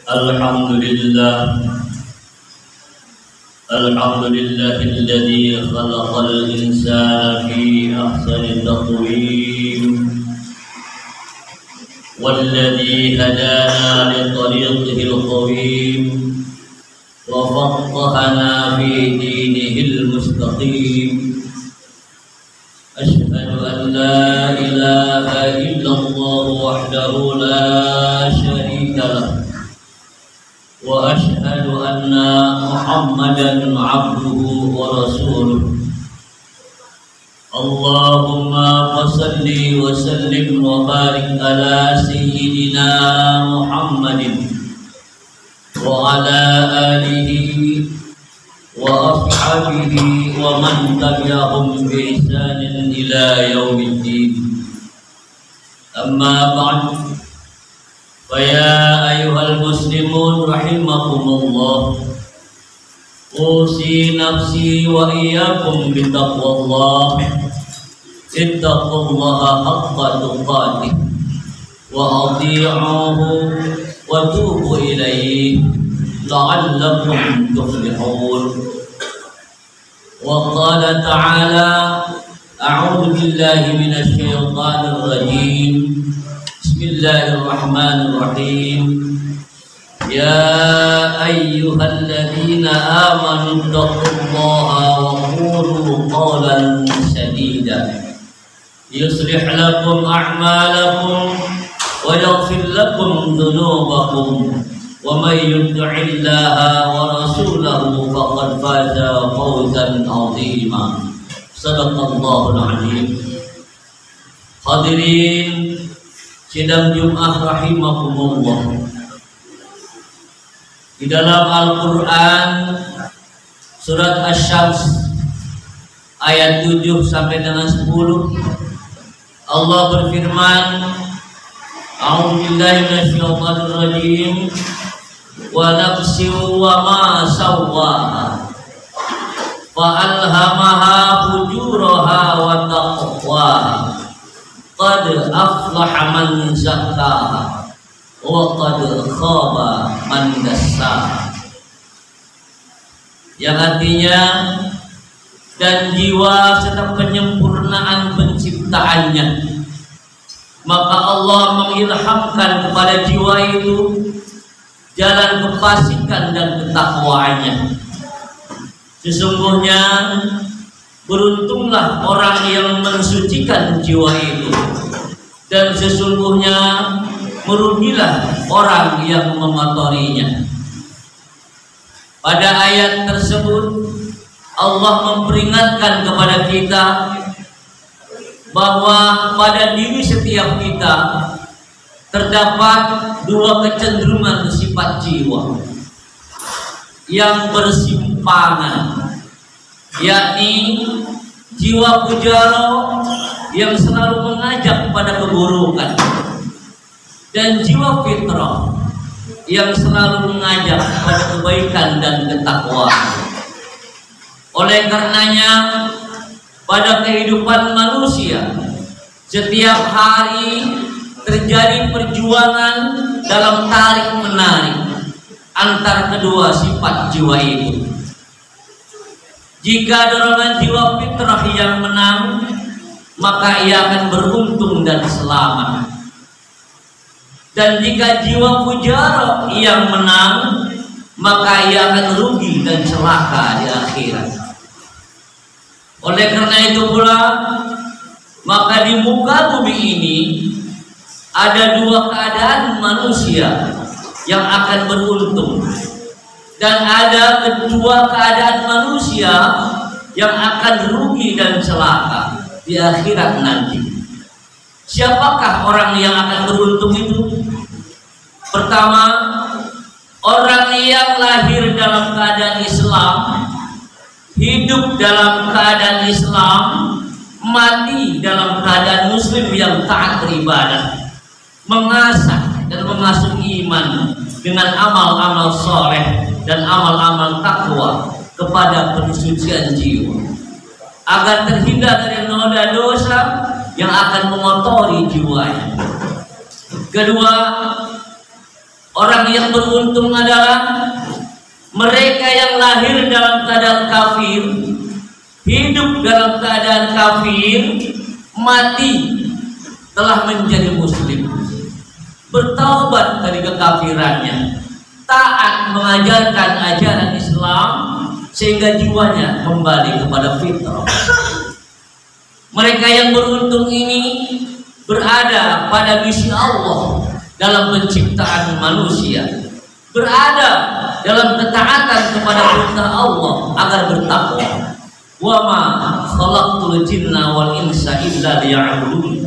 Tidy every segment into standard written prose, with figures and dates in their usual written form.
الحمد لله الذي خلق الإنسان في أحسن تقويم والذي هدانا لطريقه القويم وفقهنا في دينه المستقيم أشهد أن لا إله إلا الله وحده لا شريك له وأشهد أن محمدا عبده ورسوله اللهم صل وسلم وبارك على سيدنا محمد وعلى آله وأصحابه ومن تبعهم بإحسان إلى يوم الدين أما بعد فيا أيها المسلمون رحمكم الله أوصي نفسي وإياكم بتقوى الله اتقوا الله حق تقاته وأطيعوه وتوبوا إليه لعلكم تفلحون وقال تعالى أعوذ بالله من الشيطان الرجيم بسم الله الرحمن الرحيم يا أيها الذين آمنوا اتقوا الله وقولوا قولا سديدا يصلح لكم أعمالكم ويغفر لكم ذنوبكم ومن يطع الله ورسوله فقد فاز فوزا عظيما صدق الله العظيم. Hadirin sidang Jumat rahimakumullah. Di dalam Al-Quran surat Asy-Syams ayat 7 sampai dengan 10 Allah berfirman, A'udzubillahi minasyaitonir rajim, wa nafsin wa ma sawwaha fa alhamaha fujuraha wa taqwaha qad aflaha man zakkaha wa qad khaba man dassaha. Yang artinya, dan jiwa serta penyempurnaan penciptaannya, maka Allah mengilhamkan kepada jiwa itu jalan kefasikan dan ketakwaannya. Sesungguhnya beruntunglah orang yang mensucikan jiwa itu, dan sesungguhnya merugilah orang yang mengotorinya. Pada ayat tersebut Allah memperingatkan kepada kita bahwa pada diri setiap kita terdapat dua kecenderungan sifat jiwa yang bersimpangan, yakni jiwa pujaro yang selalu mengajak pada keburukan dan jiwa fitrah yang selalu mengajak pada kebaikan dan ketakwaan. Oleh karenanya, pada kehidupan manusia setiap hari terjadi perjuangan dalam tarik menarik antar kedua sifat jiwa itu. Jika dorongan jiwa fitrah yang menang, maka ia akan beruntung dan selamat. Dan jika jiwa fujara yang menang, maka ia akan rugi dan celaka di akhirat. Oleh karena itu pula, maka di muka bumi ini ada dua keadaan manusia yang akan beruntung, dan ada kedua keadaan manusia yang akan rugi dan celaka di akhirat nanti. Siapakah orang yang akan beruntung itu? Pertama, orang yang lahir dalam keadaan Islam, hidup dalam keadaan Islam, mati dalam keadaan Muslim yang taat beribadah, mengasah dan mengasuh iman dengan amal-amal soleh dan amal-amal takwa kepada pensucian jiwa, agar terhindar dari noda dosa yang akan mengotori jiwanya. Kedua, orang yang beruntung adalah mereka yang lahir dalam keadaan kafir, hidup dalam keadaan kafir, mati telah menjadi muslim, bertaubat dari kekafirannya, taat mengajarkan ajaran Islam sehingga jiwanya kembali kepada fitrah. Mereka yang beruntung ini berada pada misi Allah dalam penciptaan manusia, berada dalam ketaatan kepada perintah Allah agar bertakwa. Wa ma khalaqtul jinna wal insa illa liya'budun.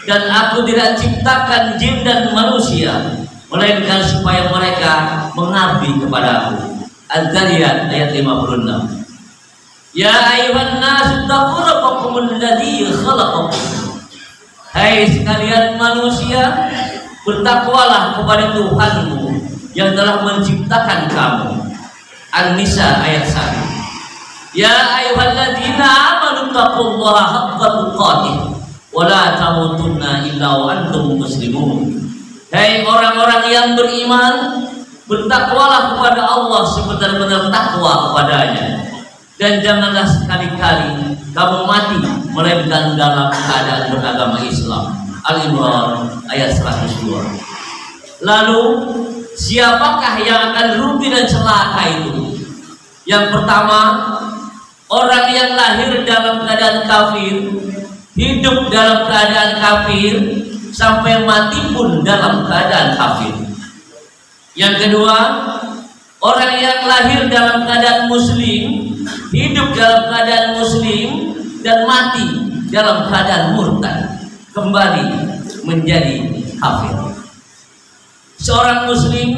Dan aku tidak ciptakan jin dan manusia melainkan supaya mereka mengabdi kepadaku. Az-Zariyat ayat 56. Ya ayyuhan nas taqu rabbakumul ladzi khalaqakum. Hai sekalian manusia, bertakwalah kepada Tuhanmu yang telah menciptakan kamu. An-Nisa ayat 1. Ya ayyuhalladzina amanu taqullaha haqqa tuqatih wa la tamutunna illa wa antum muslimun. Hai orang-orang yang beriman, bertakwalah kepada Allah sebenar-benar takwa kepadanya, dan janganlah sekali-kali kamu mati melainkan dalam keadaan beragama Islam. Al-Imran ayat 102. Lalu siapakah yang akan rugi dan celaka itu? Yang pertama, orang yang lahir dalam keadaan kafir, hidup dalam keadaan kafir, sampai mati pun dalam keadaan kafir. Yang kedua, orang yang lahir dalam keadaan muslim, hidup dalam keadaan muslim, dan mati dalam keadaan murtad, kembali menjadi kafir. Seorang muslim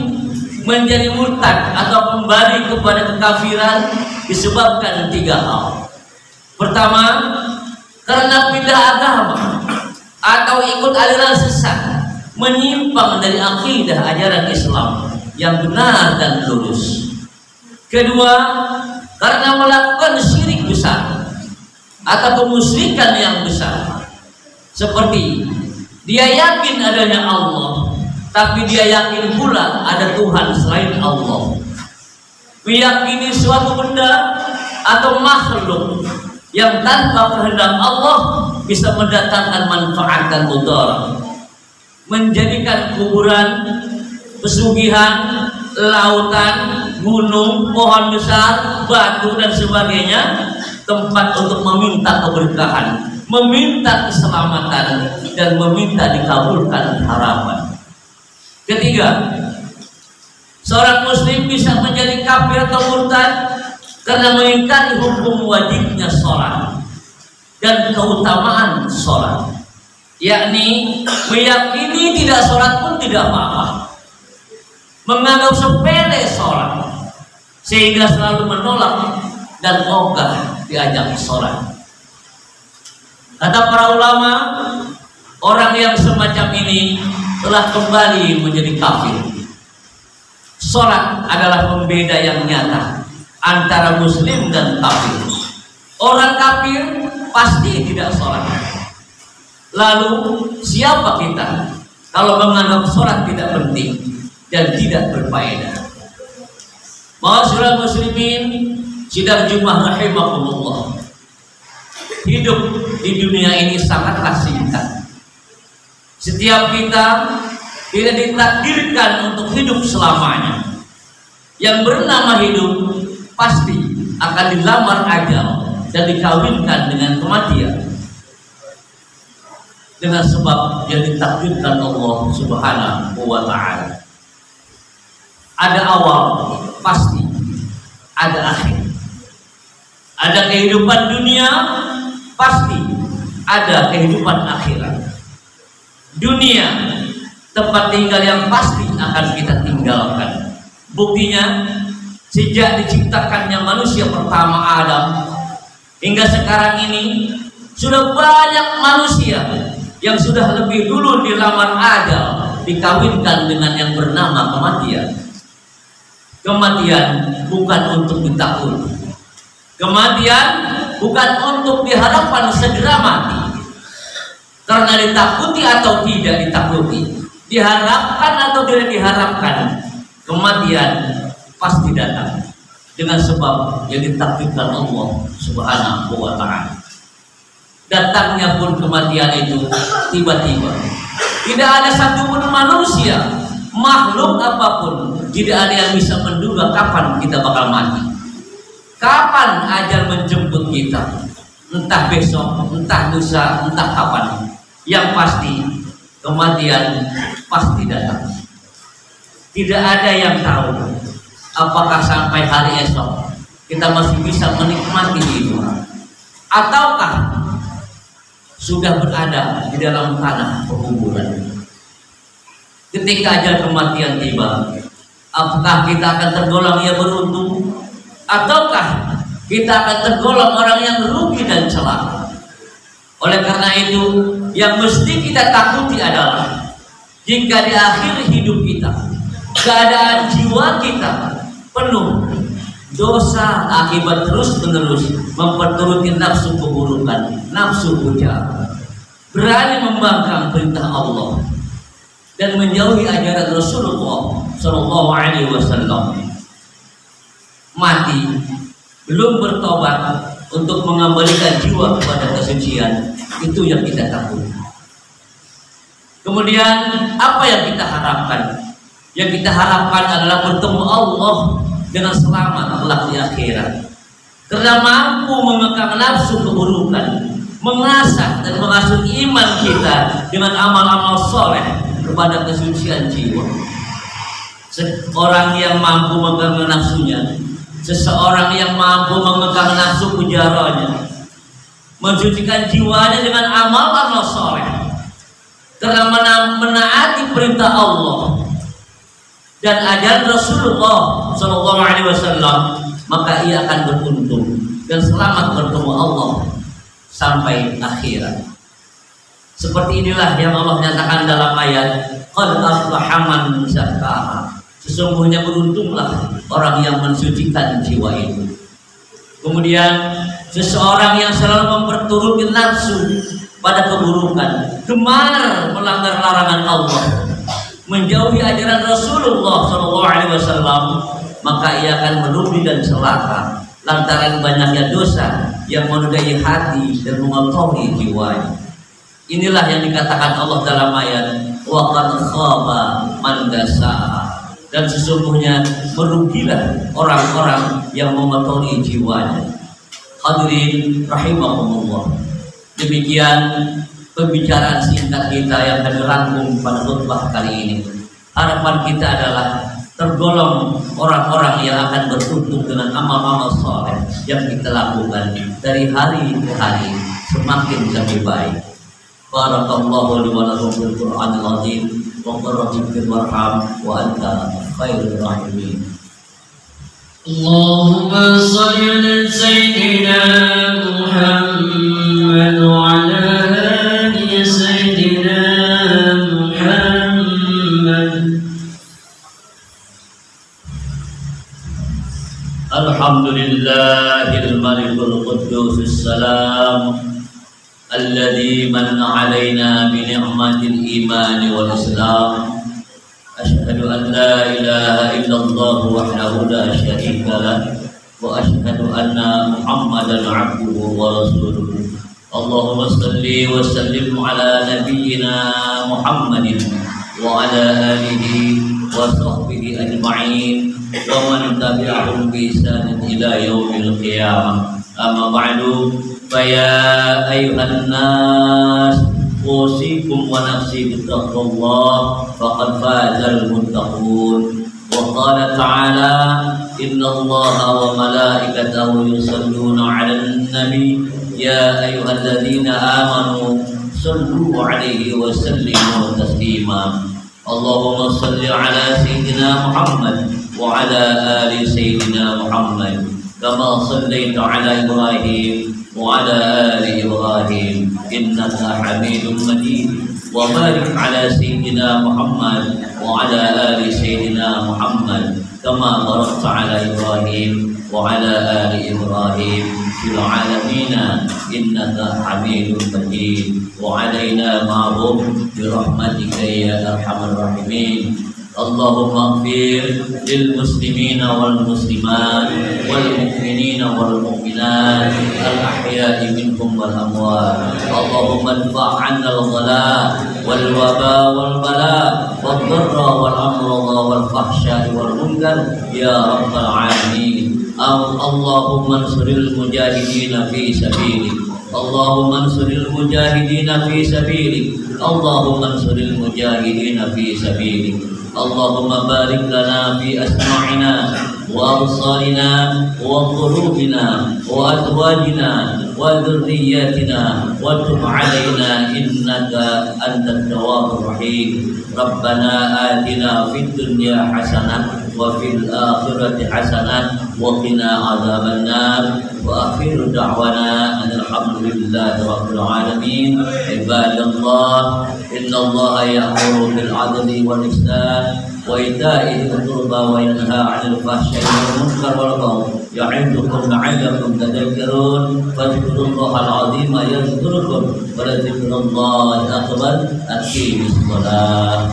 menjadi murtad atau kembali kepada kekafiran disebabkan 3 hal. Pertama, karena pindah agama atau ikut aliran sesat, menyimpang dari akidah ajaran Islam yang benar dan lurus. Kedua, karena melakukan syirik besar atau kemusyrikan yang besar, seperti dia yakin adanya Allah, tapi dia yakin pula ada Tuhan selain Allah. Meyakini suatu benda atau makhluk yang tanpa kehendak Allah bisa mendatangkan manfaat dan mudarat, menjadikan kuburan, pesugihan, lautan, gunung, pohon besar, batu dan sebagainya tempat untuk meminta keberkahan, meminta keselamatan, dan meminta dikabulkan harapan. Ketiga, seorang muslim bisa menjadi kafir atau murtad karena mengingkari hukum wajibnya sholat dan keutamaan sholat, yakni meyakini tidak sholat pun tidak apa-apa, menganggap sepele sholat sehingga selalu menolak dan ogah diajak sholat. Kata para ulama, orang yang semacam ini telah kembali menjadi kafir. Sholat adalah pembeda yang nyata antara muslim dan kafir. Orang kafir pasti tidak sholat. Lalu siapa kita kalau menganggap sholat tidak penting dan tidak berfaedah? Ma'asyiral muslimin sidang Jumat rahimakumullah, hidup di dunia ini sangatlah singkat. Setiap kita tidak ditakdirkan untuk hidup selamanya. Yang bernama hidup pasti akan dilamar ajal dan dikawinkan dengan kematian, dengan sebab yang ditakdirkan Allah Subhanahu wa ta'ala. Ada awal pasti, ada akhir. Ada kehidupan dunia, pasti ada kehidupan akhirat. Dunia, tempat tinggal yang pasti akan kita tinggalkan. Buktinya, sejak diciptakannya manusia pertama Adam hingga sekarang ini, sudah banyak manusia yang sudah lebih dulu dilamar ajal, dikawinkan dengan yang bernama kematian. Kematian bukan untuk ditakuti. Kematian bukan untuk diharapkan segera mati. Karena ditakuti atau tidak ditakuti, diharapkan atau tidak diharapkan, kematian pasti datang dengan sebab yang ditakdirkan Allah Subhanahu wa ta'ala. Datangnya pun kematian itu tiba-tiba. Tidak ada satupun manusia, makhluk apapun, tidak ada yang bisa menduga kapan kita bakal mati, kapan ajal menjemput kita, entah besok, entah lusa, entah kapan. Yang pasti kematian pasti datang. Tidak ada yang tahu apakah sampai hari esok kita masih bisa menikmati itu, ataukah sudah berada di dalam tanah penguburan. Ketika ajal kematian tiba, apakah kita akan tergolong yang beruntung, ataukah kita akan tergolong orang yang rugi dan celaka? Oleh karena itu, yang mesti kita takuti adalah jika di akhir hidup kita keadaan jiwa kita penuh dosa akibat terus-menerus memperturuti nafsu keburukan, nafsu ujar, berani membangkang perintah Allah dan menjauhi ajaran Rasulullah Shallallahu Alaihi Wasallam, mati belum bertobat untuk mengembalikan jiwa kepada kesucian, itu yang kita takut. Kemudian apa yang kita harapkan? Yang kita harapkan adalah bertemu Allah dengan selamat kelak di akhirat, karena mampu mengekang nafsu keburukan, mengasah dan mengasuh iman kita dengan amal-amal soleh kepada kesucian jiwa. Seorang yang mampu mengekang nafsunya, seseorang yang mampu mengekang nafsu pujaranya, mensucikan jiwanya dengan amal-amal soleh, karena menaati perintah Allah dan ajaran Rasulullah Shallallahu Alaihi Wasallam, maka ia akan beruntung dan selamat bertemu Allah sampai akhirat. Seperti inilah yang Allah nyatakan dalam ayat qad aflaha man zakkaha. Sesungguhnya beruntunglah orang yang mensucikan jiwa itu. Kemudian seseorang yang selalu memperturuti nafsu pada keburukan, gemar melanggar larangan Allah, menjauhi ajaran Rasulullah SAW, maka ia akan merugi dan celaka lantaran banyaknya dosa yang menodai hati dan mengotori jiwanya. Inilah yang dikatakan Allah dalam ayat wa qad khaba man dassaha, dan sesungguhnya merugilah orang-orang yang mengotori jiwanya. Hadirin rahimakumullah, demikian pembicaraan singkat kita yang kami rangkum pada khutbah kali ini. Harapan kita adalah tergolong orang-orang yang akan beruntung dengan amal-amal soleh yang kita lakukan dari hari ke hari semakin lebih baik. Barakallahu li wa lakum bil Qur'anil azim wa qur rabbi warham wa anta khairur rahimin. Allahumma shalli ala sayyidina Muhammad wa ala سيدنا محمد. الحمد لله الملك القدوس السلام الذي من علينا بنعمة الإيمان والإسلام. أشهد أن لا إله إلا الله وحده لا شريك له وأشهد أن محمدا عبده ورسوله. اللهم صل وسلم على نبينا محمد وعلى آله وصحبه أجمعين ومن تبعهم بإحسان إلى يوم القيامة. أما بعد، فيا أيها الناس أوصيكم ونفسي بتقوى الله فقد فاز المتقون. وقال تعالى إن الله وملائكته يصلون على النبي يا أيها الذين آمنوا صلوا عليه وسلموا تسليما. اللهم صل على سيدنا محمد وعلى آل سيدنا محمد كما صليت على إبراهيم وعلى آل إبراهيم إنك حميد مجيد. وبارك على سيدنا محمد وعلى آل سيدنا محمد كما باركت على إبراهيم وعلى آل إبراهيم في العالمين إنك حميد مجيد. وعلينا معهم برحمتك يا أرحم الراحمين. Allahumma ighfir lil muslimina wal muslimat wal mu'minina wal mu'minat al ahya'i minhum wal amwat. Allahumma adfa' 'anna al ghala wal waba wal bala wad dharra wal amrada wal fahsya'i wal munkar ya rabbal alamin. Allahumma ansuril mujahidina fi sabilik. Allahumma ansuril mujahidina fi sabilik. Allahumma ansuril mujahidina fi sabilik. Allahumma barik lana fi asma'ina wa absarina wa qulubina wa azwajina wa dhurriyyatina wa tub 'alaina innaka antat tawwabur rahim. Rabbana atina fid dunya hasanah wa fil akhirati hasanah wa qina adzaban nar. Wa akhiru da'wana alhamdulillahi rabbil alamin. Ibadallah, innallaha ya'muru bil 'adli wal ihsan wa ita'i dzil qurba wa yanha 'anil fahsya'i wal munkar wal baghi ya'idukum la'allakum tadhakkarun. Fadhkurullahal 'azima yadhkurukum wa la dzikrullahi akbar. Aqimis shalah.